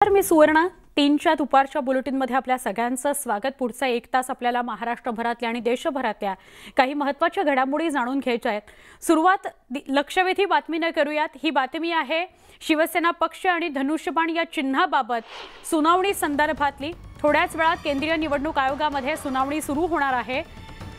तर मी सुवर्ण 3च्या दुपारच्या बुलेटिनमध्ये आपल्या सगळ्यांचं स्वागत। पुढचा 1 तास आपल्याला महाराष्ट्रभरातल्या आणि देशभरातल्या काही महत्त्वाच्या घडामोडी जाणून घ्यायच्या आहेत। सुरुवात लक्षवेधी बातमीने करूयात। ही बातमी आहे शिवसेना पक्ष आणि धनुष्यबाण या चिन्हाबाबत सुनावणी संदर्भातली। थोड्याच वेळात केंद्रीय निवडणूक आयोगामध्ये सुनावणी सुरू होणार आहे।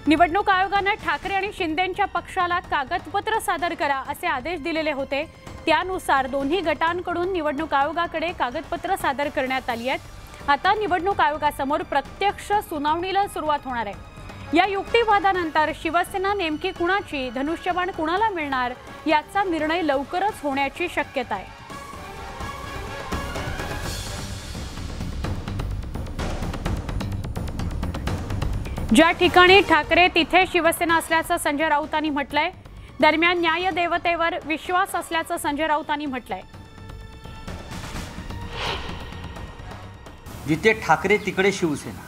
निवडणूक आयोगाने ठाकरे आणि शिंदेंच्या पक्षाला कागदपत्र सादर करा असे आदेश दिलेले होते। त्यानुसार दोन्ही गटांकडून निवडणूक आयोगाकडे कागदपत्र सादर करण्यात आली आहेत। आता निवडणूक आयोगासमोर प्रत्यक्ष सुनावणीला सुरुवात होणार आहे। या युक्तिवादानंतर शिवसेना नेमकी कुणाची, धनुष्यबाण कुणाला मिळणार याचा निर्णय लवकरच होण्याची शक्यता आहे। ज्या ठिकाणी ठाकरे तिथे शिवसेना असल्याचं संजय राऊतांनी म्हटलंय। दरम्यान न्याय देवतेवर विश्वास असल्याचं संजय राऊतांनी म्हटलंय। जिथे ठाकरे तिकडे शिवसेना,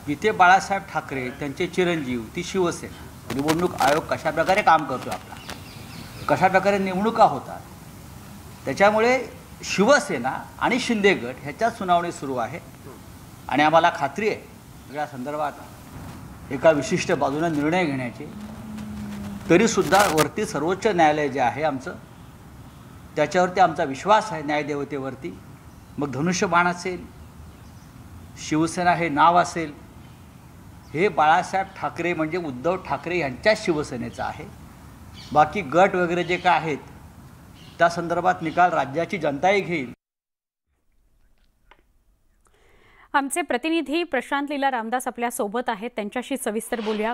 जिथे बाळासाहेब ठाकरे त्यांचे चिरंजीव ती शिवसेना। निवडणूक आयोग कशा प्रकारे काम करतो, आपला कशा प्रकारे निवडणुका होतात, त्याच्यामुळे शिवसेना आणि शिंदे गट ह्याच्यात सुनावणी सुरू आहे। आणि आम्हाला खात्री आहे सगळ्या संदर्भात एका विशिष्ट बाजूने निर्णय घेण्याची। तरीसुद्धा वरती सर्वोच्च न्यायालय जे आहे आमचं, त्याच्यावरती आमचा विश्वास आहे, न्यायदेवतेवरती। मग धनुष्यबाण असेल, शिवसेना हे नाव असेल, हे बाळासाहेब ठाकरे म्हणजे उद्धव ठाकरे यांच्या शिवसेनेचं आहे। बाकी गट वगैरे जे काय आहेत त्या संदर्भात निकाल राज्याची जनताही घेईल। आमचे प्रतिनिधी प्रशांत लीला रामदास आपल्या सोबत आहेत, त्यांच्याशी सविस्तर बोलूया।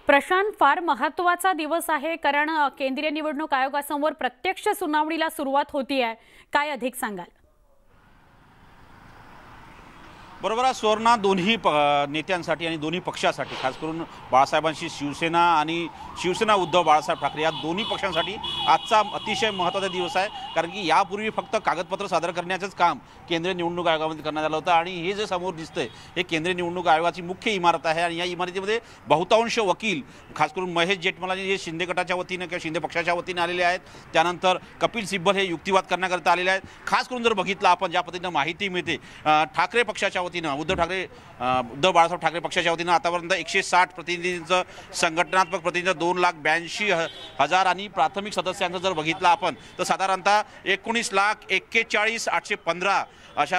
प्रशांत, फार महत्त्वाचा दिवस आहे कारण केंद्रीय निवडणूक आयोगासमोर प्रत्यक्ष सुनावणीला सुरुवात होती आहे। काय अधिक सांगाल? बरोबर आहे सुवर्णा, दोन्ही नेत्यांसाठी आणि दोन्ही पक्षासाठी, खास करून बाळासाहेबांशी शिवसेना आणि शिवसेना उद्धव बाळासाहेब ठाकरे या दोन्ही पक्षांसाठी आजचा अतिशय महत्त्वाचा दिवस आहे। कारण की यापूर्वी फक्त कागदपत्र सादर करण्याचंच काम केंद्रीय निवडणूक आयोगामध्ये करण्यात आलं होतं। आणि हे जे समोर दिसतंय हे केंद्रीय निवडणूक आयोगाची मुख्य इमारत आहे। आणि या इमारतीमध्ये बहुतांश वकील, खास करून महेश जेठमलानी जे शिंदे गटाच्या वतीने किंवा शिंदे पक्षाच्या वतीने आलेले आहेत, त्यानंतर कपिल सिब्बल हे युक्तिवाद करण्याकरता आलेले आहेत। खास करून जर बघितलं आपण ज्या पद्धतीनं माहिती मिळते ठाकरे पक्षाच्या उद्धव बाळासाहेब ठाकरे पक्षाच्या वतीनं आतापर्यंत 160 प्रतिनिधींचं संघटनात्मक प्रतिनिधी, 2,82,000 आणि प्राथमिक सदस्यांचं जर बघितलं आपण तर साधारणतः 19,41,815 अशा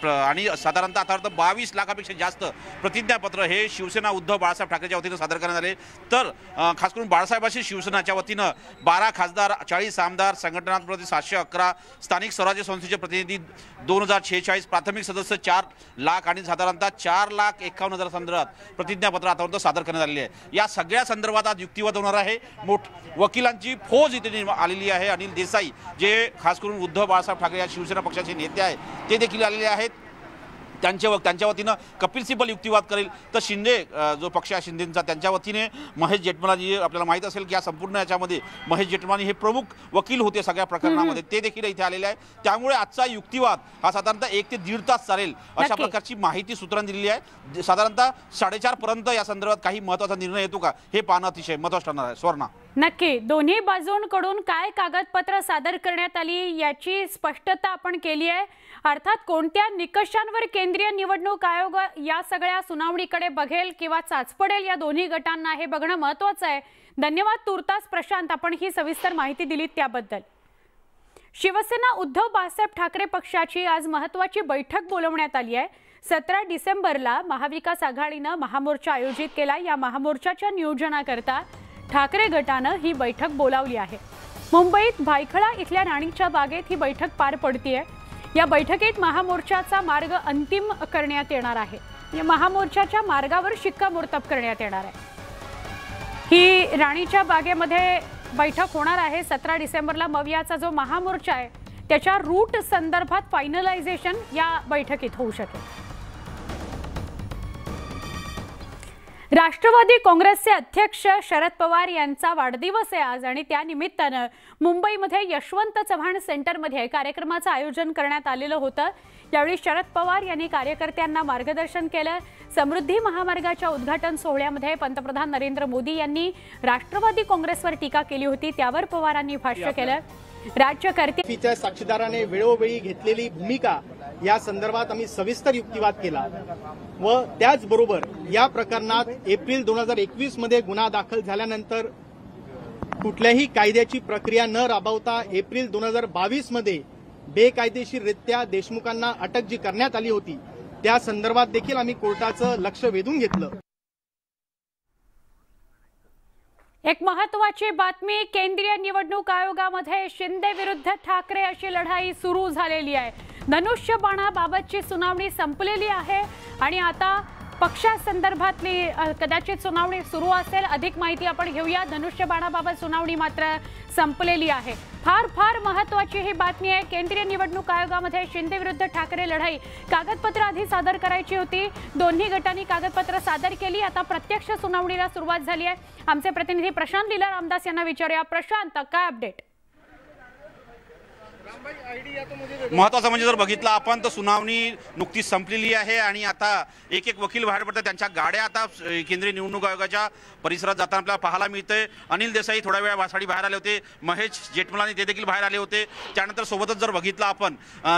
आणि साधारणतः आतापर्यंत 22 लाखापेक्षा जास्त प्रतिज्ञापत्र हे शिवसेना उद्धव बाळासाहेब ठाकरेच्या वतीनं सादर करण्यात आले। तर खास करून बाळासाहेबांशी शिवसेनाच्या वतीनं 12 खासदार, 40 आमदार, संघटनात्मक प्रतिनिधी 711, स्थानिक स्वराज्य संस्थेचे प्रतिनिधी 2046, प्राथमिक सदस्य 4 लाख आणि साधारणतः 4,51,000 संदर्भात प्रतिज्ञापत्र आतापर्यंत सादर करण्यात आलेले आहे। या सगळ्या संदर्भात आज युक्तिवाद होणार आहे। वकिलांची फौज इथे आलेली आहे। अनिल देसाई जे खास करून उद्धव बाळासाहेब ठाकरे या शिवसेना पक्षाचे नेते आहेत ते देखील आलेले आहेत। त्यांच्या वतीनं कपिल सिब्बल युक्तिवाद करेल, तर शिंदे जो पक्ष आहे शिंदेंचा त्यांच्या वतीने महेश जेठमलानी, आपल्याला माहीत असेल की या संपूर्ण याच्यामध्ये महेश जेठमलानी हे प्रमुख वकील होते सगळ्या प्रकरणामध्ये, ते देखील इथे आलेले आहे। त्यामुळे आजचा युक्तिवाद हा साधारणतः 1 ते 1.5 तास चालेल अशा प्रकारची माहिती सूत्रांनी दिलेली आहे। साधारणतः 4:30 पर्यंत या संदर्भात काही महत्त्वाचा निर्णय येतो का हे पाहणं अतिशय महत्त्वाचं ठरणार आहे। स्वर्णा, नक्की दोन्ही बाजूंकडून काय कागदपत्र सादर करण्यात आली याची स्पष्टता आपण केली आहे। अर्थात कोणत्या निकषांवर केंद्रीय निवडणूक आयोग या सगळ्या सुनावणीकडे बघेल किंवा चाचपडेल या दोन्ही गटांना हे बघणं महत्त्वाचं आहे। धन्यवाद तुर्तास प्रशांत, आपण ही सविस्तर माहिती दिलीत त्याबद्दल। शिवसेना उद्धव बाळासाहेब ठाकरे पक्षाची आज महत्त्वाची बैठक बोलवण्यात आली आहे। 17 डिसेंबरला महाविकास आघाडीनं महामोर्चा आयोजित केला। या महामोर्चाच्या नियोजनाकरता ठाकरे गटानं ही बैठक बोलावली आहे। मुंबईत भायखळा इथल्या राणीच्या बागेत ही बैठक पार पडतीये। या बैठकीत महामोर्चाचा मार्ग अंतिम करण्यात येणार आहे। या महामोर्चाच्या मार्गावर शिक्कामोर्तब करण्यात येणार आहे। ही राणीच्या बागेमध्ये बैठक होणार आहे। 17 डिसेंबरला मवियाचा जो महामोर्चा आहे त्याच्या रूट संदर्भात फायनलायझेशन या बैठकीत होऊ शकेल। राष्ट्रवादी काँग्रेसचे अध्यक्ष शरद पवार यांचा वाढदिवस आहे आज आणि त्या निमित्ताने मुंबईमध्ये यशवंत चव्हाण सेंटरमध्ये कार्यक्रमाचं आयोजन करण्यात आलेलं होतं। यावेळी शरद पवार यांनी कार्यकर्त्यांना मार्गदर्शन केलं। समृद्धी महामार्गाच्या उद्घाटन सोहळ्यामध्ये पंतप्रधान नरेंद्र मोदी यांनी राष्ट्रवादी काँग्रेसवर टीका केली होती, त्यावर पवारांनी भाष्य केलं। राज्यकर्ते साक्षीदाराने वेळोवेळी घेतलेली भूमिका या संदर्भात आम्ही सविस्तर युक्तिवाद केला व त्याचबरोबर या प्रकरणात एप्रिल 2021 मध्ये गुन्हा दाखल झाल्यानंतर कुठल्याही कायद्याची प्रक्रिया न राबवता एप्रिल 2022 मध्ये बेकायदेशीररित्या देशमुखांना अटक जी करण्यात आली होती त्या संदर्भात देखील आम्ही कोर्टाचं लक्ष वेधून घेतलं। एक महत्त्वाची बातमी, केंद्रीय निवडणूक आयोगामध्ये शिंदे विरुद्ध ठाकरे अशी लढाई सुरू झालेली आहे। धनुष्यबाणाबाबतची सुनावणी संपलेली आहे आणि आता पक्षासंदर्भातली कदाचित सुनावणी सुरू असेल। अधिक माहिती आपण घेऊया। धनुष्यबाणाबाबत सुनावणी मात्र संपलेली आहे। फार महत्त्वाची ही बातमी आहे। केंद्रीय निवडणूक आयोगामध्ये शिंदे विरुद्ध ठाकरे लढाई कागदपत्र आधी सादर करायची होती, दोन्ही गटांनी कागदपत्र सादर केली। आता प्रत्यक्ष सुनावणीला सुरुवात झाली आहे। आमचे प्रतिनिधी प्रशांत लीला रामदास यांना विचारूया। प्रशांत, काय अपडेट? महत्त्वाचं म्हणजे जर बघितलं आपण तर सुनावणी नुकतीच संपलेली आहे आणि आता एक एक वकील बाहेर पडतात। त्यांच्या गाड्या आता केंद्रीय निवडणूक आयोगाच्या परिसरात जाताना आपल्याला पाहायला मिळतंय। अनिल देसाई थोड्या वेळासाठी बाहेर आले होते, महेश जेठमलानी ते देखील बाहेर आले होते। त्यानंतर सोबतच जर बघितलं आपण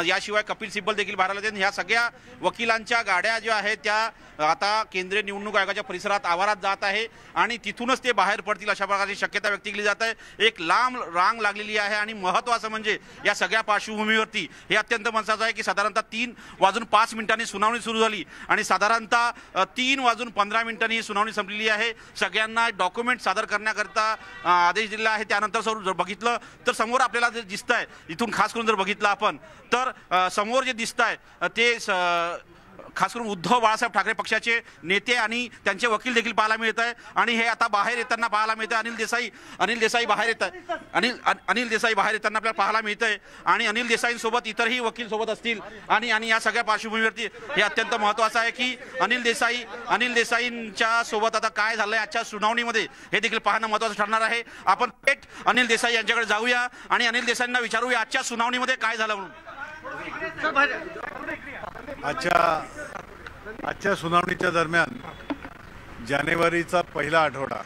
याशिवाय कपिल सिब्बल देखील बाहेर आले होते। ह्या सगळ्या वकिलांच्या गाड्या ज्या आहेत त्या आता केंद्रीय निवडणूक आयोगाच्या परिसरात आवारात जात आहे आणि तिथूनच ते बाहेर पडतील अशा प्रकारची शक्यता व्यक्त केली जात आहे। एक लांब रांग लागलेली आहे आणि महत्त्वाचं म्हणजे या सगळ्या पार्श्वभूमीवरती हे अत्यंत महत्त्वाचं आहे की साधारणतः 3:05 सुनावणी सुरू झाली आणि साधारणतः 3:15 ही सुनावणी संपलेली आहे। सगळ्यांना डॉक्युमेंट सादर करण्याकरता आदेश दिला आहे। त्यानंतर जर बघितलं तर समोर आपल्याला जे दिसत आहे, इथून खास करून जर बघितलं आपण तर समोर जे दिसत आहे ते खास करून उद्धव बाळासाहेब ठाकरे पक्षाचे नेते आणि त्यांचे वकील देखील पाहायला मिळत आहे आणि हे आता बाहेर येताना पाहायला मिळतं। अनिल देसाई बाहेर येत आहे। अनिल देसाई बाहेर येताना आपल्याला पाहायला मिळतंय आणि अनिल देसाईंसोबत इतरही वकील सोबत असतील आणि या सगळ्या पार्श्वभूमीवरती हे अत्यंत महत्त्वाचं आहे की अनिल देसाईंच्या सोबत आता काय झालंय आजच्या सुनावणीमध्ये हे देखील पाहणं महत्त्वाचं ठरणार आहे। आपण थेट अनिल देसाई यांच्याकडे जाऊया आणि अनिल देसाईंना विचारूया आजच्या सुनावणीमध्ये काय झालं म्हणून। आजच्या सुनावणीच्या दरम्यान जानेवारीचा पहिला आठवडा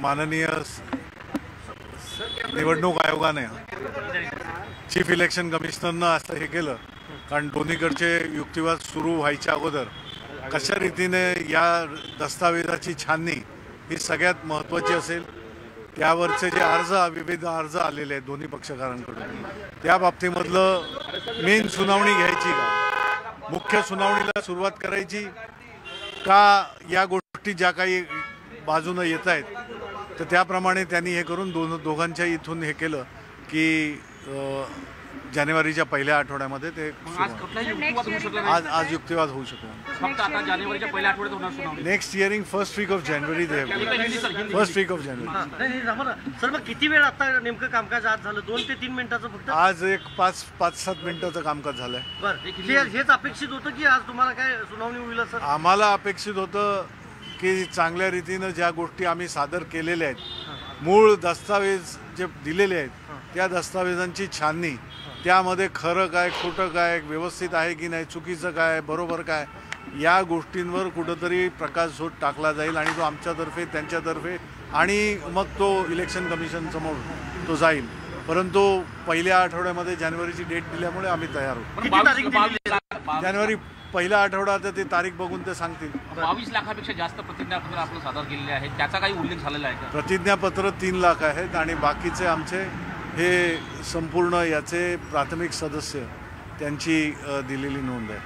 माननीय निवडणूक आयोगाने चीफ इलेक्शन कमिशनरनं असं हे केलं कारण दोन्हीकडचे युक्तिवाद सुरू व्हायच्या अगोदर कशा रीतीने या दस्तावेजाची छाननी ही सगळ्यात महत्त्वाची असेल। त्यावरचे जे विविध अर्ज आलेले आहेत दोन्ही पक्षकारांकडून त्या बाबतीमधलं मेन सुनावणी घ्यायची का, मुख्य सुनावणीला सुरुवात करायची का, या गोष्टी ज्या काही बाजूनं येत आहेत तर त्याप्रमाणे त्यांनी हे करून दोघांच्या इथून हे केलं की जानेवारीच्या पहिल्या आठवड्यामध्ये ते आज युक्तिवाद होऊ शकतो। Next hearing first week of January first week of January. Sir मग किती वेळ आता नेमकं कामकाज आज झालं? 2 ते 3 मिनिटाचं फक्त? आज एक 5-7 मिनिटाचं कामकाज झालंय। बरं, हेच अपेक्षित होतं की आज तुम्हाला काय सुनावणी होईल? सर आम्हाला अपेक्षित होतं की चांगल्या रीतीनं ज्या गोष्टी आम्ही सादर केलेल्या आहेत, मूळ दस्तावेज जे दिलेले आहेत त्या दस्तावेजांची छाननी, त्यामध्ये खरं काय खोटं काय, व्यवस्थित आहे की नाही, चुकीचं काय, बरोबर काय, या गोष्टींवर कुठंतरी प्रकाशझोत टाकला जाईल आणि तो आमच्यातर्फे त्यांच्यातर्फे आणि मग तो इलेक्शन कमिशन समोर तो जाईल। परंतु पहिल्या आठवड्यामध्ये जानेवारीची डेट दिल्यामुळे आम्ही तयार आहोत। जानेवारी पहिला आठवडा तर ते तारीख बघून ते सांगतील। 22 लाखापेक्षा जास्त प्रतिज्ञापत्र आपण सादर केलेले आहेत, त्याचा काही उल्लेख झालेला आहे का? प्रतिज्ञापत्र 3 लाख आहेत आणि बाकीचे आमचे हे संपूर्ण याचे प्राथमिक सदस्य त्यांची दिलेली नोंद आहे।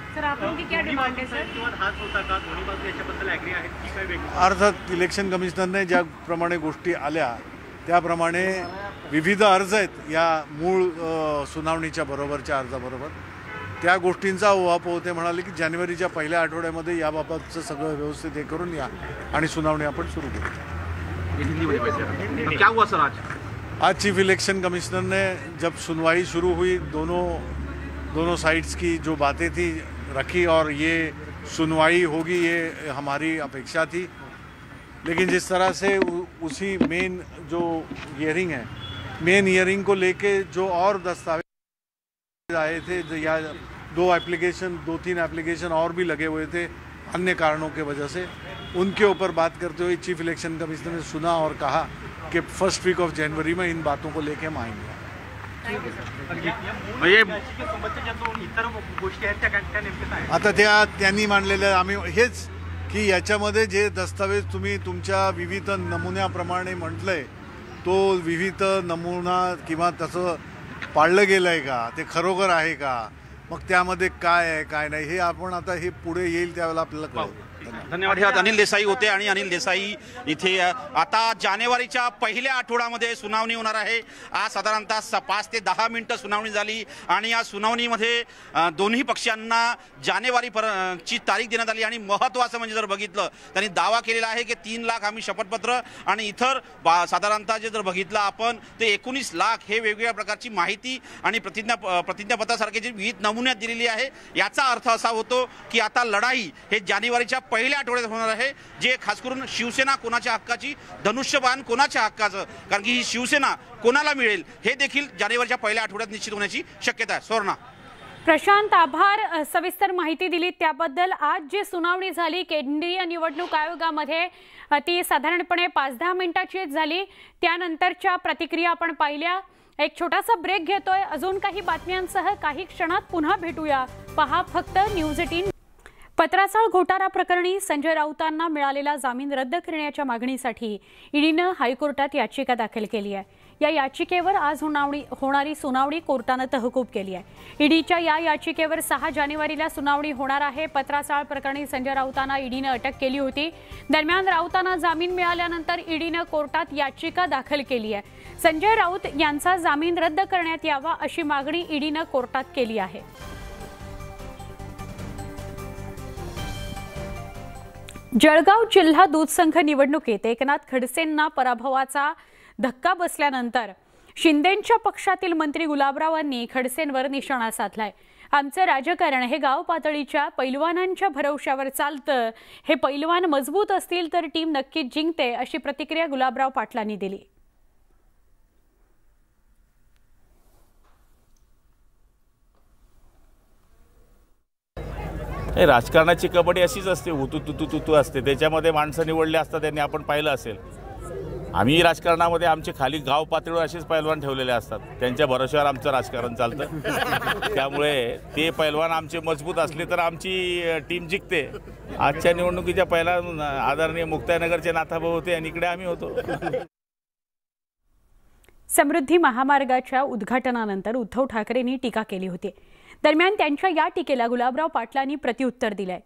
अर्थात इलेक्शन कमिशनरने ज्याप्रमाणे गोष्टी आल्या त्याप्रमाणे विविध अर्ज आहेत या मूळ सुनावणीच्या बरोबरच्या अर्जाबरोबर, त्या गोष्टींचा उहापोह ते म्हणाले की जानेवारीच्या पहिल्या आठवड्यामध्ये याबाबतचं सगळं व्यवस्थित हे करून या आणि सुनावणी आपण सुरू करू। क्या हुआ सर आज चीफ इलेक्शन कमिश्नर ने जब सुनवाई शुरू हुई दोनों साइड्स की जो बातें थी रखी और ये सुनवाई होगी ये हमारी अपेक्षा थी, लेकिन जिस तरह से उसी मेन जो हियरिंग है, मेन हियरिंग को लेके जो और दस्तावेज आए थे या 2-3 एप्लीकेशन और भी लगे हुए थे अन्य कारणों के वजह से, उनके ऊपर बात करते हुए चीफ इलेक्शन कमिश्नर ने सुना और कहा कि फर्स्ट वीक ऑफ जनवरी में इन बातों को लेके हम आएंगे। म्हणजे इतर गोष्टी आहेत त्या नेमक्या काय? आता त्यांनी मांडलेल्या आम्ही हेच की याच्यामध्ये जे दस्तावेज तुम्ही तुमच्या विविध नमुन्याप्रमाणे म्हटलंय तो विविध नमुना किंवा तसं पाळलं गेलं आहे का, ते खरोखर आहे का, मग त्यामध्ये काय आहे काय नाही हे आपण आता हे पुढे येईल त्यावेळेला आपल्याला कळेल। धन्यवाद। ह्यात अनिल देसाई होते आणि अनिल देसाई इथे आता जानेवारीच्या पहिल्या आठवड्यामध्ये सुनावणी होणार आहे। आज साधारणतः 5 ते 10 मिनिटं सुनावणी झाली आणि या सुनावणीमध्ये दोन्ही पक्षांना जानेवारीची तारीख देण्यात आली आणि महत्त्वाचं म्हणजे जर बघितलं त्यांनी दावा केलेला आहे की 3 लाख आम्ही शपथपत्र आणि इतर साधारणतः जे जर बघितलं आपण ते 19 लाख हे वेगवेगळ्या प्रकारची माहिती आणि प्रतिज्ञापत्रासारखे जे विविध नमुन्यात दिलेली आहे। याचा अर्थ असा होतो की आता लढाई हे जानेवारीच्या पहिल्या आठवड्यात होणार आहे, जे खास करून शिवसेना कोणाच्या हक्काची, धनुष्यबाण कोणाच्या हक्काचं, कारण की ही शिवसेना कोणाला मिळेल हे देखील जानेवारीच्या पहिल्या आठवड्यात निश्चित होण्याची शक्यता आहे। सुवर्णा। प्रशांत, आभार, सविस्तर माहिती दिली त्याबद्दल। आज जी सुनावणी झाली केंद्रीय निवडणूक आयोगामध्ये ती साधारणपणे 5-10 मिनिटाची झाली, त्यानंतरच्या प्रतिक्रिया आपण पाहिल्या। एक छोटासा ब्रेक घेतोय, अजून काही बातम्यांसह काही क्षणात पुन्हा भेटूया। पहा फक्त न्यूज 18। पत्राचाळ घोटाळा प्रकरणी संजय राऊतांना मिळालेला जामीन रद्द करण्याच्या मागणीसाठी ईडीनं हायकोर्टात याचिका दाखल केली आहे। या याचिकेवर आज होणारी सुनावणी कोर्टानं तहकूब केली आहे। ईडीच्या या याचिकेवर 6 जानेवारीला सुनावणी होणार आहे। पत्राचाळ प्रकरणी संजय राऊतांना ईडीनं अटक केली होती। दरम्यान राऊतांना जामीन मिळाल्यानंतर ईडीनं कोर्टात याचिका दाखल केली आहे। संजय राऊत यांचा जामीन रद्द करण्यात यावा अशी मागणी ईडीनं कोर्टात केली आहे। जळगाव जिल्हा दूध संघ निवडणुकीत एकनाथ खडसेंना पराभवाचा धक्का बसल्यानंतर शिंदेंच्या पक्षातील मंत्री गुलाबरावांनी खडसेंवर निशाणा साधलाय। आमचं राजकारण हे गाव पातळीच्या पैलवानांच्या भरवशावर चालतं, हे पैलवान मजबूत असतील तर टीम नक्कीच जिंकते अशी प्रतिक्रिया गुलाबराव पाटलांनी दिली। राजकारणाची कबड्डी अशीच असते, हुतू असते, त्याच्यामध्ये माणसं निवडले असतात, त्यांनी आपण पाहिलं असेल। आम्ही राजकारणामध्ये आमचे खाली गाव पातळीवर असेच पैलवान ठेवलेले असतात, त्यांच्या भरोश्यावर आमचं राजकारण चालतं। त्यामुळे ते पैलवान आमचे मजबूत असले तर आमची टीम जिंकते। आजच्या निवडणुकीच्या पहिला आदरणीय मुक्ताईनगरचे नाथाभाऊ होते आणि इकडे आम्ही होतो। समृद्धी महामार्गाच्या उद्घाटनानंतर उद्धव ठाकरेंनी टीका केली होती। दरम्यान त्यांच्या या टीकेला गुलाबराव पाटलांनी प्रत्युत्तर दिलंय।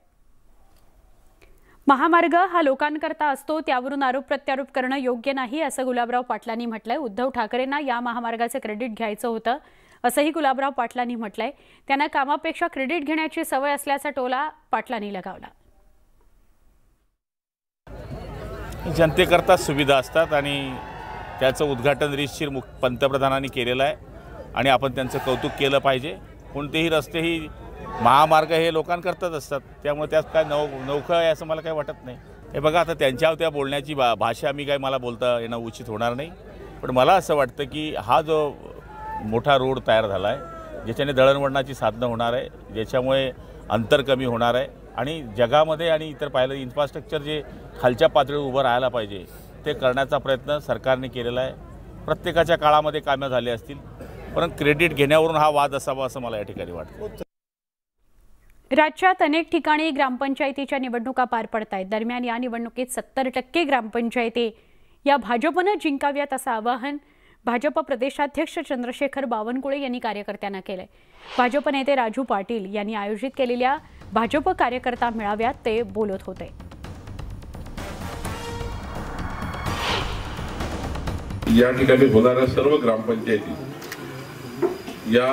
महामार्ग हा लोकांकरता असतो, त्यावरून आरोप प्रत्यारोप करणं योग्य नाही असं गुलाबराव पाटलांनी म्हटलंय। उद्धव ठाकरेंना या महामार्गाचं क्रेडिट घ्यायचं होतं असंही गुलाबराव पाटलांनी म्हटलंय। त्यांना कामापेक्षा क्रेडिट घेण्याची सवय असल्याचा टोला पाटलांनी लगावला। जनतेकरता सुविधा असतात आणि त्याचं उद्घाटन रीतशीर पंतप्रधानांनी केलेलं आहे आणि आपण त्यांचं कौतुक केलं पाहिजे। कोणतेही रस्ते ही महामार्ग हे लोकांकरताच असतात, त्यामुळे त्यात काय नौखं आहे असं मला काही वाटत नाही। हे बघा, आता त्यांच्या त्या बोलण्याची भाषा मी काय मला बोलता येणं उचित होणार नाही, पण मला असं वाटतं की हा जो मोठा रोड तयार झाला आहे, ज्याच्याने दळणवळणाची साधनं होणार आहे, ज्याच्यामुळे अंतर कमी होणार आहे आणि जगामध्ये आणि इतर पाहिलं इन्फ्रास्ट्रक्चर जे खालच्या पातळीवर उभं राहायला पाहिजे ते करण्याचा प्रयत्न सरकारने केलेला आहे। प्रत्येकाच्या काळामध्ये कामं झाली असतील, परंतु क्रेडिट घेण्यावरून हा वाद असावा असं मला या ठिकाणी वाटतं। राज्यात अनेक ठिकाणी ग्रामपंचायतीच्या निवडणुका पार पडत आहेत। दरम्यान या निवडणुकीत 70% ग्रामपंचायती या भाजपनं जिंकाव्यात असं आवाहन भाजप प्रदेशाध्यक्ष चंद्रशेखर बावनकुळे यांनी कार्यकर्त्यांना केलंय। भाजप नेते राजू पाटील यांनी आयोजित केलेल्या भाजप कार्यकर्ता मेळाव्यात ते बोलत होते। या ठिकाणी होणाऱ्या सर्व ग्रामपंचायती या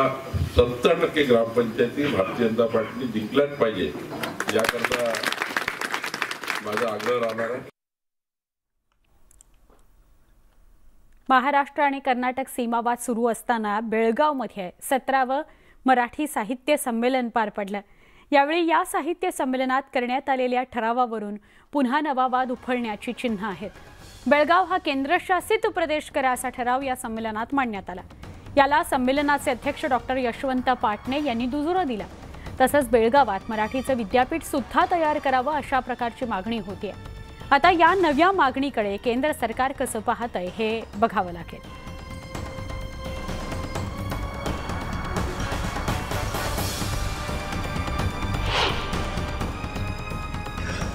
70% ग्रामपंचायती भारतीय जनता पार्टीने जिंकल्याच पाहिजे याकरता माझा आग्रह राहणार आहे। महाराष्ट्र आणि कर्नाटक सीमावाद सुरू असताना बेळगावमध्ये 17वं मराठी साहित्य संमेलन पार पडलं। यावेळी या साहित्य संमेलनात करण्यात आलेल्या ठरावावरून पुन्हा नवा वाद उफळण्याची चिन्ह आहेत। बेळगाव हा केंद्रशासित प्रदेश करा असा ठराव या संमेलनात मांडण्यात आला। याला संमेलनाचे अध्यक्ष डॉक्टर यशवंत पाटणे यांनी दुजोरा दिला। तसंच बेळगावात मराठीचं विद्यापीठ सुद्धा तयार करावं अशा प्रकारची मागणी होती। आता या नव्या मागणीकडे केंद्र सरकार कसं पाहतंय हे बघावं लागेल.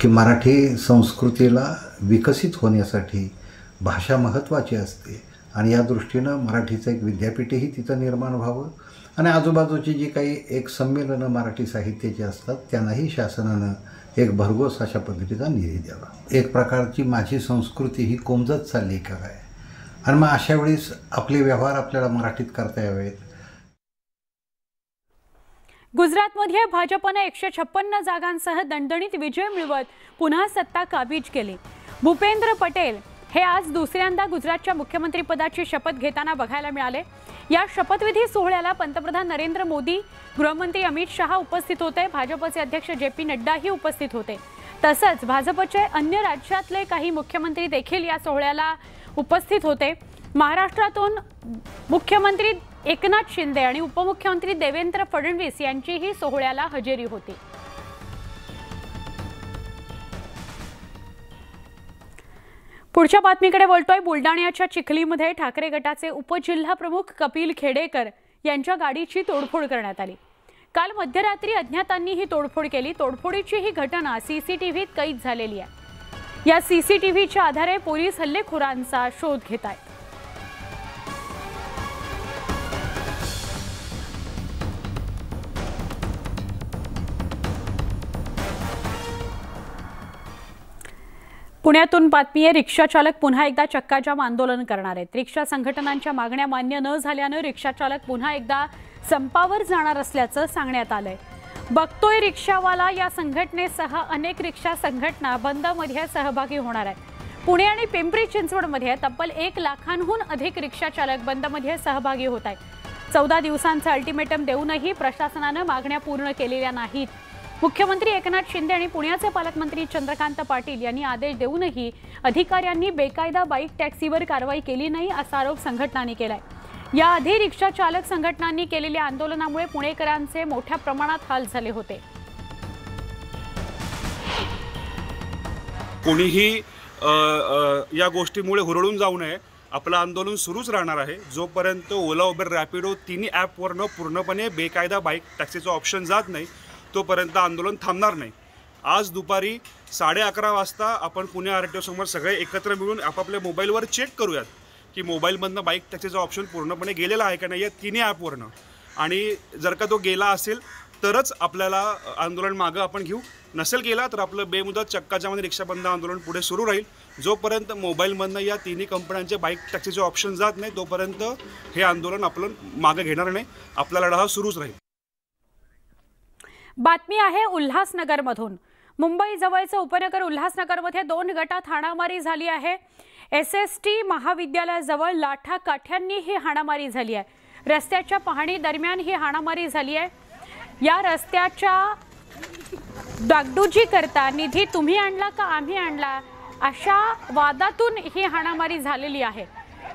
की मराठी संस्कृतीला विकसित होण्यासाठी भाषा महत्त्वाची असते आणि या दृष्टीनं मराठीचं एक विद्यापीठही तिथं निर्माण व्हावं आणि आजूबाजूची जी काही एक संमेलनं मराठी साहित्याची असतात त्यांनाही शासनानं एक भरघोस अशा पद्धतीचा निधी द्यावा. एक प्रकारची माझी संस्कृती ही कोमजत चालली का काय आणि मग अशा वेळेस आपले व्यवहार आपल्याला मराठीत करता यावेत. गुजरातमध्ये भाजपने 156 जागांसह दणदणीत विजय मिळवत पुन्हा सत्ता काबीज केली. भूपेंद्र पटेल हे आज दुसऱ्यांदा गुजरातच्या मुख्यमंत्रीपदाची शपथ घेताना बघायला मिळाले. या शपथविधी सोहळ्याला पंतप्रधान नरेंद्र मोदी, गृहमंत्री अमित शहा उपस्थित होते. भाजपचे अध्यक्ष जे.पी. नड्डाही उपस्थित होते. तसंच भाजपचे अन्य राज्यातले काही मुख्यमंत्री देखील या सोहळ्याला उपस्थित होते. महाराष्ट्रातून मुख्यमंत्री एकनाथ शिंदे आणि उपमुख्यमंत्री देवेंद्र फडणवीस यांचीही सोहळ्याला हजेरी होती. पुढच्या बातमीकडे वळतोय. बुलडाण्याच्या चिखलीमध्ये ठाकरे गटाचे उपजिल्हा प्रमुख कपिल खेडेकर यांच्या गाडीची तोडफोड करण्यात आली. काल मध्यरात्री अज्ञातांनी ही तोडफोड केली. तोडफोडीची ही घटना सीसीटीव्हीत कैद झालेली आहे. या सीसीटीव्हीच्या आधारे पोलीस हल्लेखोरांचा शोध घेत आहेत. पुण्यातून बातमी आहे. रिक्षा चालक पुन्हा एकदा चक्काजाम आंदोलन करणार आहेत. रिक्षा संघटनांच्या मागण्या मान्य न झाल्यानं रिक्षा चालक पुन्हा एकदा संपावर जाणार असल्याचं सांगण्यात आलंय. बघतोय रिक्षावाला या संघटनेसह अनेक रिक्षा संघटना बंदमध्ये सहभागी होणार आहेत. पुणे आणि पिंपरी चिंचवडमध्ये तब्बल 1 लाखांहून अधिक रिक्षा चालक बंदमध्ये सहभागी होत आहेत. 14 दिवसांचं अल्टिमेटम देऊनही प्रशासनानं मागण्या पूर्ण केलेल्या नाहीत. मुख्यमंत्री एकनाथ शिंदे आणि पुण्याचे पालकमंत्री चंद्रकांत पाटील यांनी आदेश देऊनही अधिकाऱ्यांनी बेकायदा बाईक टॅक्सीवर कारवाई केली नाही असा आरोप संघटनांनी केलाय. याआधी रिक्षा चालक संघटनांनी केलेल्या आंदोलनामुळे पुणेकरांचे मोठ्या प्रमाणात हाल झाले होते. कोणीही या गोष्टीमुळे हुरळून जाऊ नये. आपलं आंदोलन सुरूच राहणार आहे. जोपर्यंत ओला, उबेर, रॅपिडो तिन्ही ॲपवरनं पूर्णपणे बेकायदा बाईक टॅक्सीचं ऑप्शन जात नाही तोपर्यंत आंदोलन थांबणार नाही. आज दुपारी 11:30 वाजता आपण पुणे RTO समोर सगळे एकत्र मिळून आपापल्या मोबाईलवर चेक करूयात की मोबाईलमधनं बाईक टॅक्सीचं ऑप्शन पूर्णपणे गेलेलं आहे का नाही या तिन्ही ॲपवरनं. आणि जर का तो गेला असेल तरच आपल्याला आंदोलन मागं आपण घेऊ. नसेल गेला तर आपलं बेमुदत चक्काजामध्ये रिक्षा बंद आंदोलन पुढे सुरू राहील. जोपर्यंत मोबाईलमधनं या तिन्ही कंपन्यांचे बाईक टॅक्सीचे ऑप्शन जात नाही तोपर्यंत हे आंदोलन आपलं मागं घेणार नाही. आपला लढा हा सुरूच राहील. बातमी आहे उल्हासनगरमधून. मुंबई जवळचं उपनगर उल्हासनगरमध्ये 2 गटात हाणामारी झाली आहे. SST महाविद्यालयाजवळ लाठाकाठ्यांनी ही हाणामारी झाली आहे. रस्त्याच्या पाहणी दरम्यान ही हाणामारी झाली आहे. या रस्त्याच्या डागडुजी करता निधी तुम्ही आणला का आम्ही आणला अशा वादातून ही हाणामारी झालेली आहे.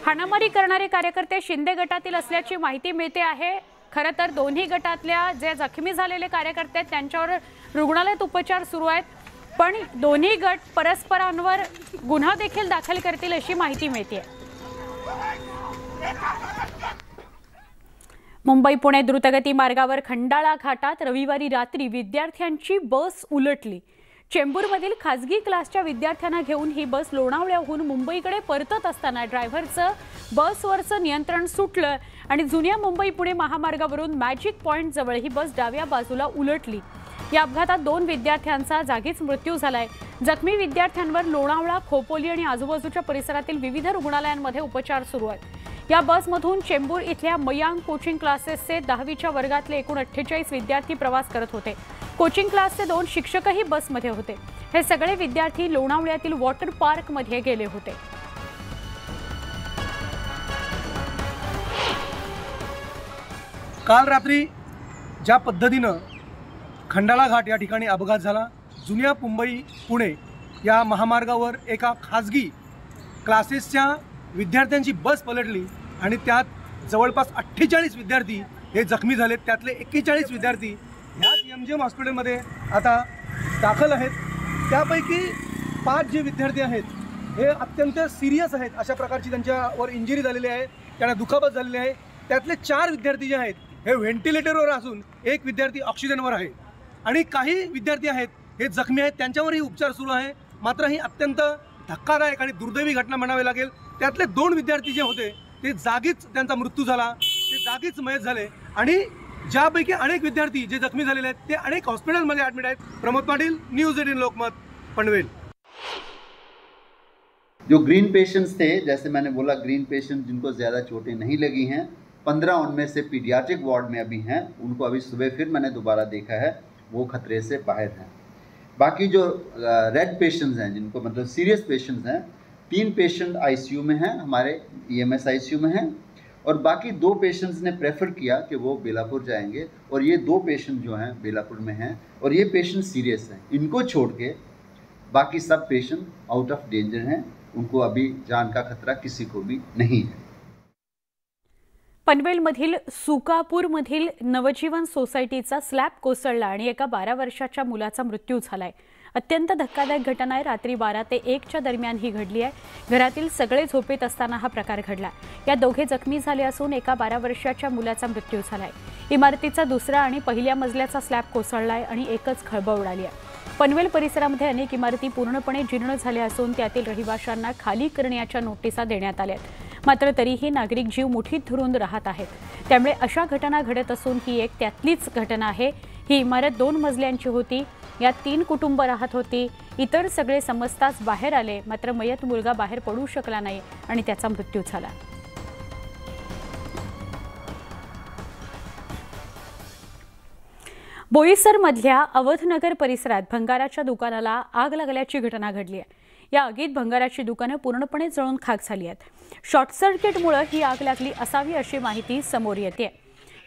हाणामारी करणारे कार्यकर्ते शिंदे गटातील असल्याची माहिती मिळते आहे. खरं तर दोन्ही गटातल्या जे जखमी झालेले कार्यकर्ते आहेत त्यांच्यावर रुग्णालयात उपचार सुरू आहेत. पण दोन्ही गट परस्परांवर गुन्हा देखील दाखल करतील अशी माहिती मिळते. मुंबई पुणे द्रुतगती मार्गावर खंडाळा घाटात रविवारी रात्री विद्यार्थ्यांची बस उलटली. चेंबूरमधील खासगी क्लासच्या विद्यार्थ्यांना घेऊन ही बस लोणावळ्याहून मुंबईकडे परतत असताना ड्रायव्हरचं बसवरचं नियंत्रण सुटलं आणि जुन्या मुंबई पुणे महामार्गावरून मॅजिक पॉइंट जवळ ही बस डाव्या बाजूला उलटली. या अपघातात 2 विद्यार्थ्यांचा जागीच मृत्यू झालाय. जखमी विद्यार्थ्यांवर लोणावळा, खोपोली आणि आजूबाजूच्या परिसरातील विविध रुग्णालयांमध्ये उपचार सुरू आहेत. या बसमधून चेंबूर इथल्या मयांग कोचिंग क्लासेसचे 10वीच्या वर्गातले एकूण 48 विद्यार्थी प्रवास करत होते. कोचिंग क्लासचे 2 शिक्षकही बसमध्ये होते. हे सगळे विद्यार्थी लोणावळ्यातील वॉटर पार्कमध्ये गेले होते. काल रात्री ज्या पद्धतीनं खंडाळा घाट या ठिकाणी अपघात झाला, जुन्या मुंबई पुणे या महामार्गावर एका खाजगी क्लासेसच्या विद्यार्थ्यांची बस पलटली आणि त्यात जवळपास 48 विद्यार्थी हे जखमी झाले. त्यातले 41 विद्यार्थी ह्याच MGM हॉस्पिटलमध्ये आता दाखल आहेत. त्यापैकी 5 जे विद्यार्थी आहेत हे अत्यंत सिरियस आहेत, अशा प्रकारची त्यांच्यावर इंजुरी झालेली आहे, त्यांना दुखापत झालेली आहे। त्यातले 4 विद्यार्थी जे आहेत हे व्हेंटिलेटरवर असून एक विद्यार्थी ऑक्सिजनवर आहे आणि काही विद्यार्थी आहेत हे जखमी आहेत, त्यांच्यावरही उपचार सुरू आहे। मात्र ही अत्यंत धक्कादायक आणि दुर्दैवी घटना म्हणावी लागेल। त्यातले 2 विद्यार्थी जे होते ते जागीच त्यांचा मृत्यू झाला, ते जागीच मयत झाले आणि ज्यापैकी अनेक विद्यार्थी जे जखमी झालेले आहेत ते अनेक हॉस्पिटलमध्ये ॲडमिट आहेत। प्रमोद पाटील, न्यूज 18 लोकमत, पनवेल। जो ग्रीन पेशेंट्स थे, जैसे मैंने बोला, ग्रीन पेशेंट जिनको ज़्यादा चोटें नहीं लगी हैं, 15 उनमें से पीडियाट्रिक वार्ड में अभी हैं। उनको अभी सुबह फिर मैंने दोबारा देखा है, वो खतरे से बाहर हैं। बाकी जो रेड पेशेंट्स हैं, जिनको मतलब सीरियस पेशेंट्स हैं, 3 पेशेंट आईसीयू में हैं, हमारे ईएमएस आईसीयू में हैं, और बाकी 2 पेशेंट्स ने प्रेफर किया कि वो बेलापुर जाएंगे, और ये 2 पेशेंट जो हैं बेलापुर में हैं, और ये पेशेंट सीरियस हैं। इनको छोड़ के बाकी सब पेशेंट आउट ऑफ डेंजर हैं, उनको अभी जान का खतरा किसी को भी नहीं है। पनवेलमधील सुकापूरमधील नवजीवन सोसायटीचा स्लॅब कोसळला आणि एका 12 वर्षाच्या मुलाचा मृत्यू झालाय। अत्यंत धक्कादायक घटना आहे। रात्री 12 ते 1च्या दरम्यान ही घडली आहे। घरातील सगळे झोपेत असताना हा प्रकार घडला। या दोघे जखमी झाले असून एका 12 वर्षाच्या मुलाचा मृत्यू झालाय। इमारतीचा दुसरा आणि पहिल्या मजल्याचा स्लॅब कोसळलाय आणि एकच खळबळ उडाली आहे। पनवेल परिसरामध्ये अनेक इमारती पूर्णपणे जीर्ण झाल्या असून त्यातील रहिवाशांना खाली करण्याच्या नोटिसा देण्यात आल्या आहेत। मात्र तरीही नागरिक जीव मुठीत धरून राहत आहेत। त्यामुळे अशा घटना घडत असून ही एक त्यातलीच घटना आहे। ही इमारत 2 मजल्यांची होती। यात 3 कुटुंब राहत होती। इतर सगळे समजताच बाहेर आले, मात्र मयत मुलगा बाहेर पडू शकला नाही आणि त्याचा मृत्यू झाला। बोईसरमधल्या अवधनगर परिसरात भंगाराच्या दुकानाला आग लागल्याची घटना घडली आहे। या आगीत भंगाराची दुकानं पूर्णपणे जळून खाक झाली आहेत। शॉर्ट सर्किटमुळे ही आग लागली असावी अशी माहिती समोर येते।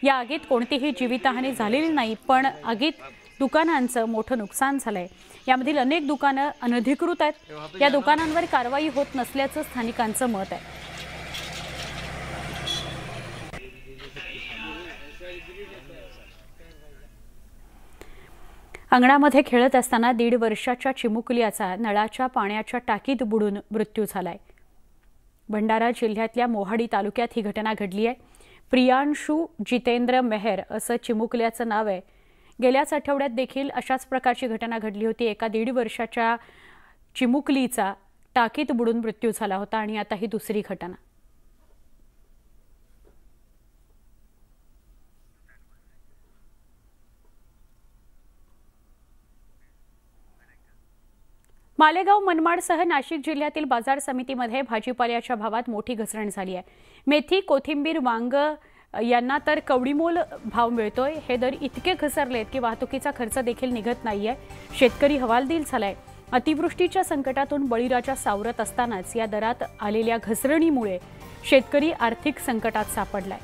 या आगीत कोणतीही जीवितहानी झालेली नाही, पण आगीत दुकानांचं मोठं नुकसान झालंय। यामधील अनेक दुकानं अनधिकृत आहेत। या दुकानांवर कारवाई होत नसल्याचं स्थानिकांचं मत आहे। अंगणामध्ये खेळत असताना 1.5 वर्षाच्या चिमुकल्याचा नळाच्या पाण्याच्या टाकीत बुडून मृत्यू झालाय। भंडारा जिल्ह्यातल्या मोहाडी तालुक्यात ही घटना घडली आहे। प्रियांशु जितेंद्र मेहर असं चिमुकल्याचं नाव आहे। गेल्याच आठवड्यात देखील अशाच प्रकारची घटना घडली होती। एका 1.5 वर्षाच्या चिमुकलीचा टाकीत बुडून मृत्यू झाला होता आणि आता ही दुसरी घटना। मालेगाव मनमाडसह नाशिक जिल्ह्यातील बाजार समितीमध्ये भाजीपाल्याच्या भावात मोठी घसरण झाली आहे। मेथी, कोथिंबीर, वांग यांना तर कवडीमोल भाव मिळतोय। हे दर इतके घसरलेत की वाहतुकीचा खर्च देखील निघत नाहीये। शेतकरी हवालदिल झालाय। अतिवृष्टीच्या संकटातून बळीराजा सावरत असतानाच या दरात आलेल्या घसरणीमुळे शेतकरी आर्थिक संकटात सापडलाय।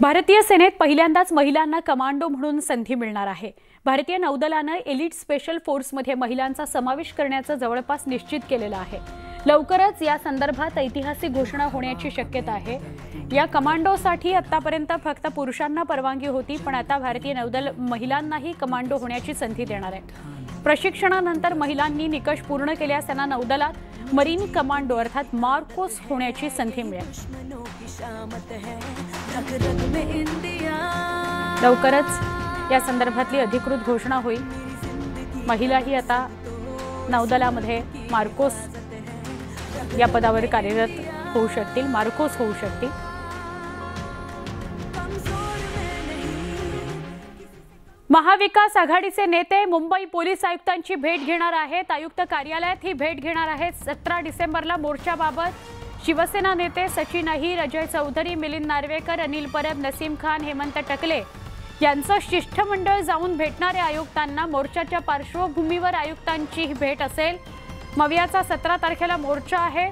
भारतीय सेनेत पहिल्यांदाच महिलांना कमांडो म्हणून संधी मिळणार आहे। भारतीय नौदलानं एलिट स्पेशल फोर्समध्ये महिलांचा समावेश करण्याचं जवळपास निश्चित केलेलं आहे। लवकरच या संदर्भात ऐतिहासिक घोषणा होण्याची शक्यता आहे। या कमांडोसाठी आतापर्यंत फक्त पुरुषांना परवानगी होती, पण आता भारतीय नौदल महिलांनाही कमांडो होण्याची संधी देणार आहे। प्रशिक्षणानंतर महिलांनी निकष पूर्ण केल्यास त्यांना नौदलात मरीन कमांडो अर्थात मार्कोस होण्याची संधी मिळेल। लवकरच या संदर्भातली अधिकृत घोषणा होईल। महिलाही आता नौदलामध्ये मार्कोस या पदावर कार्यरत होऊ शकतील, मार्कोस होऊ शकतील। महाविकास आघाडीचे नेते मुंबई पोलीस आयुक्तांची भेट घेणार आहेत। आयुक्त कार्यालयात ही भेट घेणार आहेत। 17 डिसेंबरला मोर्चाबाबत शिवसेना नेते सचिन अहिर, अजय चौधरी, मिलिंद नार्वेकर, अनिल परब, नसीम खान, हेमंत टकले यांचं शिष्टमंडळ जाऊन भेटणारे आयुक्तांना मोर्चाच्या पार्श्वभूमीवर आयुक्तांची ही भेट असेल। मवियाचा 17 तारखेला मोर्चा आहे।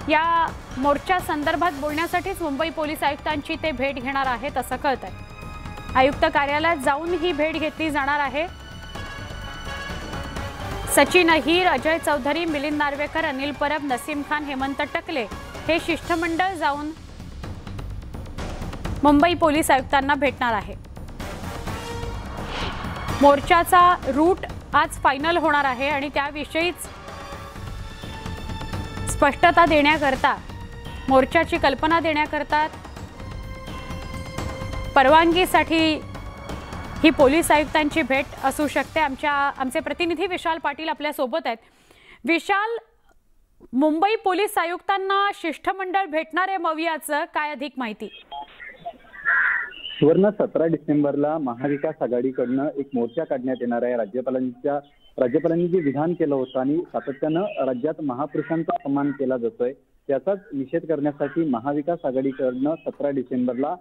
या मोर्चा संदर्भात बोलण्यासाठीच मुंबई पोलीस आयुक्तांची ते भेट घेणार आहेत असं कळतंय। आयुक्त कार्यालयात जाऊन ही भेट घेतली जाणार आहे। सचिन अहिर, अजय चौधरी, मिलिंद नार्वेकर, अनिल परब, नसीम खान, हेमंत टकले हे शिष्टमंडळ जाऊन मुंबई पोलीस आयुक्तांना भेटणार आहे। मोर्चाचा रूट आज फायनल होणार आहे आणि त्याविषयीच स्पष्टता देण्याकरता, मोर्चाची कल्पना देण्याकरता परवानगीसाठी ही पोलीस आयुक्तांची भेट असू शकते। आमचे प्रतिनिधी विशाल पाटील आपल्या सोबत आहेत। विशाल, मुंबई पोलीस आयुक्तांना शिष्टमंडळ भेटणार आहे मवियाचं, काय अधिक माहिती? सुवर्ण 17 डिसेंबरला महाविकास आघाडीकडनं एक मोर्चा काढण्यात येणार आहे। राज्यपालांनी जे विधान केलं होतं आणि सातत्यानं राज्यात महापुरुषांचा अपमान केला जातोय त्याचाच निषेध करण्यासाठी महाविकास आघाडीकडनं 17 डिसेंबरला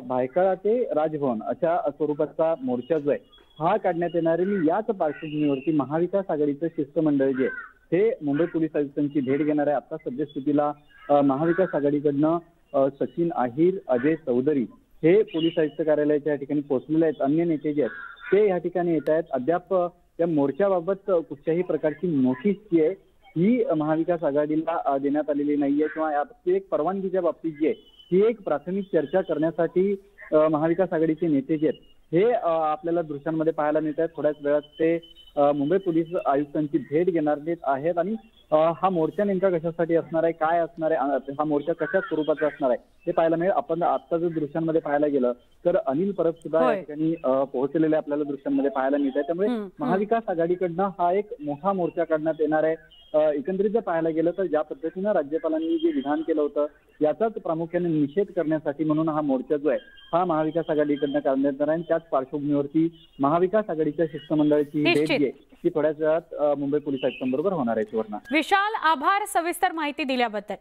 भायखळा ते राजभवन अशा स्वरूपाचा मोर्चा जो आहे हा काढण्यात येणार आहे। याच पार्श्वभूमीवरती महाविकास आघाडीचं शिष्टमंडळ जे हे मुंबई पोलीस आयुक्तांची भेट घेणार आहे। आता सद्यस्थितीला महाविकास आघाडीकडनं सचिन अहिर, अजय चौधरी हे पोलीस आयुक्त कार्यालयाच्या ठिकाणी पोहोचलेले आहेत। अन्य नेते जे आहेत ते या ठिकाणी येत आहेत। अद्याप या मोर्चाबाबत कुठल्याही प्रकारची नोटीस जी आहे ही महाविकास आघाडीला देण्यात आलेली नाहीये किंवा याबाबतीत एक परवानगीच्या बाबतीत जी आहे ही एक प्राथमिक चर्चा करण्यासाठी महाविकास आघाडीचे नेते जे आहेत हे आपल्याला दृश्यांमध्ये पाहायला मिळत आहेत। थोड्याच वेळात ते मुंबई पोलीस आयुक्तांची भेट घेणार आहेत आणि हा मोर्चा नेमका कशासाठी असणार आहे, काय असणार आहे, हा मोर्चा कशा स्वरूपाचा असणार आहे ते पाहायला मिळेल। आपण आता जर दृश्यांमध्ये पाहायला गेलं तर अनिल परब सुद्धा या ठिकाणी पोहोचलेले आपल्याला दृश्यांमध्ये पाहायला मिळत आहे। त्यामुळे महाविकास आघाडीकडनं हा एक मोठा मोर्चा काढण्यात येणार आहे। एकंदरीत जर पाहायला गेलं तर ज्या पद्धतीनं राज्यपालांनी जे विधान केलं होतं याचाच प्रामुख्याने निषेध करण्यासाठी म्हणून हा मोर्चा जो आहे हा महाविकास आघाडीकडनं काढण्यात येणार आहे। त्याच पार्श्वभूमीवरती महाविकास आघाडीच्या शिष्टमंडळाची भेट जी आहे ती थोड्याच वेळात मुंबई पोलीस आयुक्तांबरोबर होणार आहे। सुवर्णा, विशाल, आभार सविस्तर माहिती दिल्याबद्दल।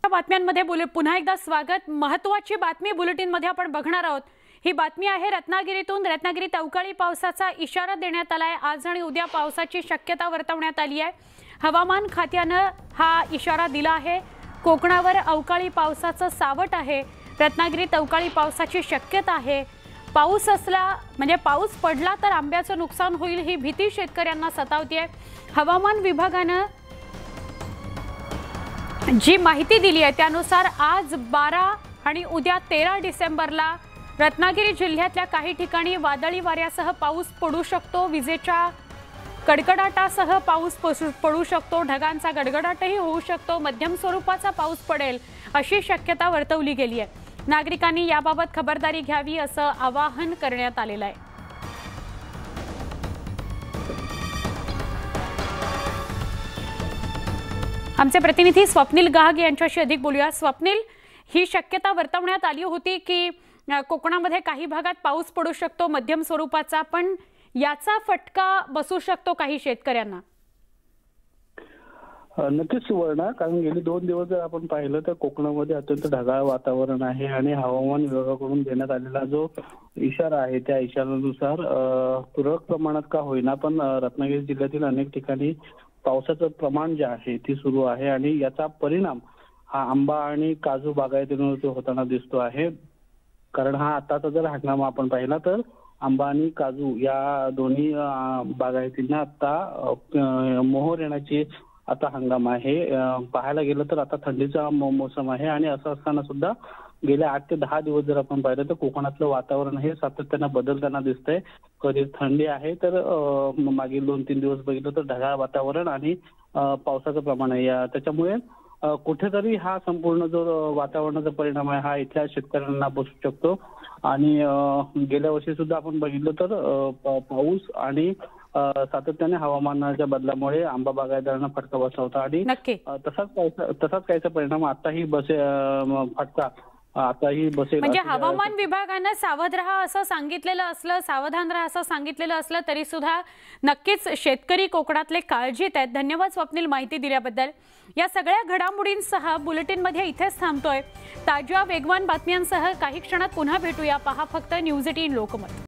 बातम्यांमध्ये पुन्हा एकदा स्वागत। महत्त्वाची बातमी बुलेटिनमध्ये आपण बघणार आहोत। ही बातमी आहे रत्नागिरीतून। रत्नागिरीत अवकाळी पावसाचा इशारा देण्यात आलाय। आज आणि उद्या पावसाची शक्यता वर्तवण्यात आली आहे। हवामान खात्यानं हा इशारा दिला आहे। कोकणावर अवकाळी पावसाचं सावट आहे। रत्नागिरीत अवकाळी पावसाची शक्यता आहे। पाऊस असला म्हणजे पाऊस पडला तर आंब्याचं नुकसान होईल ही भीती शेतकऱ्यांना सतावतीये। हवामान विभागानं जी माहिती दिली आहे त्यानुसार आज 12 आणि उद्या 13 डिसेंबरला रत्नागिरी जिल्ह्यातल्या काही ठिकाणी वादळी वाऱ्यासह पाऊस पडू शकतो। विजेच्या कडकडाटासह पाऊस पडू शकतो। ढगांचा गडगडाटही होऊ शकतो। मध्यम स्वरूपाचा पाऊस पडेल अशी शक्यता वर्तवली गेली आहे। नागरिकांनी याबाबत खबरदारी घ्यावी असं आवाहन करण्यात आलेलं आहे। आमचे प्रतिनिधी स्वप्नील गाहग यांच्याशी अधिक बोलूया। स्वप्नील, ही शक्यता वर्तवण्यात आली होती की कोकणामध्ये काही भागात पाऊस पडू शकतो मध्यम स्वरूपाचा, पण याचा फटका बसू शकतो काही शेतकऱ्यांना? नक्कीच सुवर्ण, कारण गेली 2 दिवस जर आपण पाहिलं तर कोकणामध्ये अत्यंत ढगाळ वातावरण आहे आणि हवामान विभागाकडून देण्यात आलेला जो इशारा आहे त्या इशाऱ्यानुसार तुरळक प्रमाणात का होईना पण रत्नागिरी जिल्ह्यातील अनेक ठिकाणी पावसाचं प्रमाण जे आहे ते सुरू आहे आणि याचा परिणाम हा आंबा आणि काजू बागायतींवरती होताना दिसतो आहे। कारण हा आताचा जर हंगाम आपण पाहिला तर आंबा आणि काजू या दोन्ही बागायतींना आता मोहर येण्याची आता हंगाम आहे। पाहायला गेलं तर आता थंडीचा मोसम आहे आणि असं असताना सुद्धा गेल्या 8 ते 10 दिवस जर आपण पाहिलं तर कोकणातलं वातावरण हे सातत्यानं बदलताना दिसतंय। कधी थंडी आहे तर मागील 2-3 दिवस बघितलं तर ढगाळ वातावरण आणि पावसाचं प्रमाण आहे। त्याच्यामुळे कुठेतरी हा संपूर्ण जो वातावरणाचा परिणाम आहे हा इथल्या शेतकऱ्यांना बसू शकतो आणि गेल्या वर्षी सुद्धा आपण बघितलं तर पाऊस आणि सातत्याने हवामानाच्या बदलामुळे आंबा बागायतदारांना फटका बसला होता आणि तसाच काहीचा परिणाम आताही फटका आताही बसेल। म्हणजे हवामान विभागानं सावध राहा असं सांगितलेलं असलं, सावधान राहा असं सांगितलेलं असलं तरी सुद्धा नक्कीच शेतकरी कोकणातले काळजीत आहेत। धन्यवाद स्वप्नील माहिती दिल्याबद्दल। या सगळ्या घडामोडींसह बुलेटिनमध्ये इथेच थांबतोय। ताज्या वेगवान बातम्यांसह काही क्षणात पुन्हा भेटूया। पहा फक्त न्यूज 18 लोकमत।